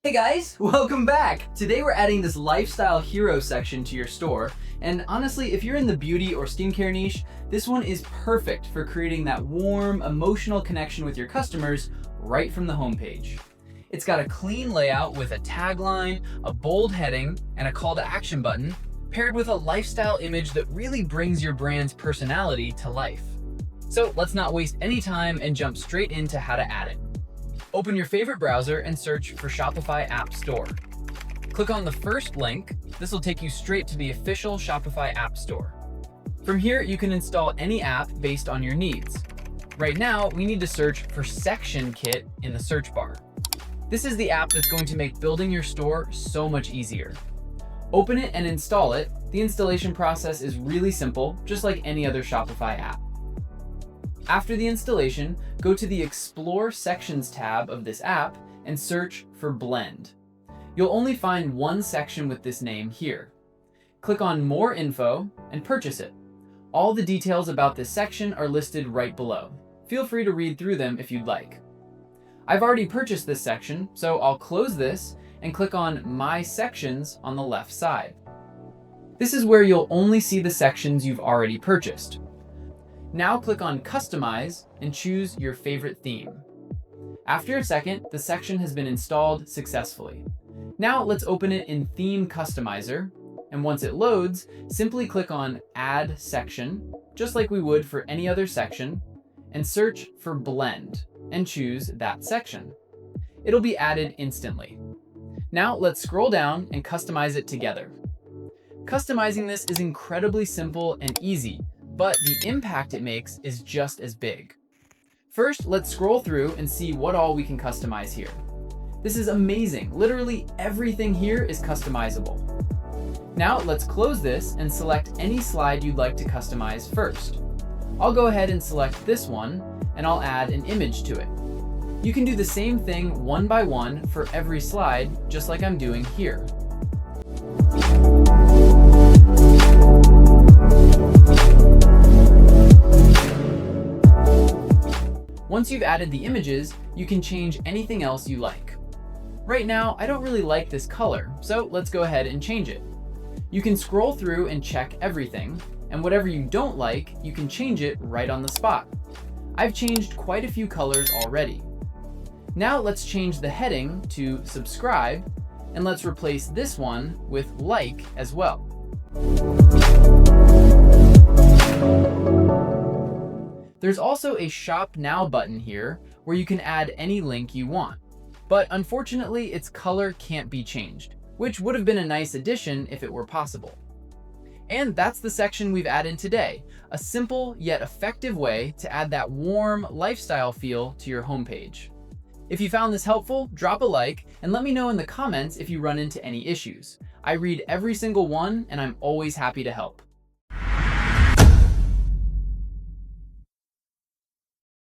Hey guys, welcome back! Today we're adding this lifestyle hero section to your store, and honestly, if you're in the beauty or skincare niche, this one is perfect for creating that warm, emotional connection with your customers right from the homepage. It's got a clean layout with a tagline, a bold heading, and a call to action button, paired with a lifestyle image that really brings your brand's personality to life. So let's not waste any time and jump straight into how to add it. Open your favorite browser and search for Shopify App Store. Click on the first link. This will take you straight to the official Shopify App Store. From here, you can install any app based on your needs. Right now, we need to search for Section Kit in the search bar. This is the app that's going to make building your store so much easier. Open it and install it. The installation process is really simple, just like any other Shopify app. After the installation, go to the Explore Sections tab of this app and search for Blend. You'll only find one section with this name here. Click on More Info and purchase it. All the details about this section are listed right below. Feel free to read through them if you'd like. I've already purchased this section, so I'll close this and click on My Sections on the left side. This is where you'll only see the sections you've already purchased. Now click on Customize and choose your favorite theme. After a second, the section has been installed successfully. Now let's open it in Theme Customizer, and once it loads, simply click on Add Section, just like we would for any other section, and search for Blend, and choose that section. It'll be added instantly. Now let's scroll down and customize it together. Customizing this is incredibly simple and easy, but the impact it makes is just as big. First, let's scroll through and see what all we can customize here. This is amazing. Literally everything here is customizable. Now let's close this and select any slide you'd like to customize first. I'll go ahead and select this one, and I'll add an image to it. You can do the same thing one by one for every slide, just like I'm doing here. Once you've added the images, you can change anything else you like. Right now, I don't really like this color, so let's go ahead and change it. You can scroll through and check everything, and whatever you don't like, you can change it right on the spot. I've changed quite a few colors already. Now let's change the heading to Subscribe, and let's replace this one with Like as well. There's also a Shop Now button here where you can add any link you want, but unfortunately its color can't be changed, which would have been a nice addition if it were possible. And that's the section we've added today, a simple yet effective way to add that warm lifestyle feel to your homepage. If you found this helpful, drop a like and let me know in the comments if you run into any issues. I read every single one and I'm always happy to help.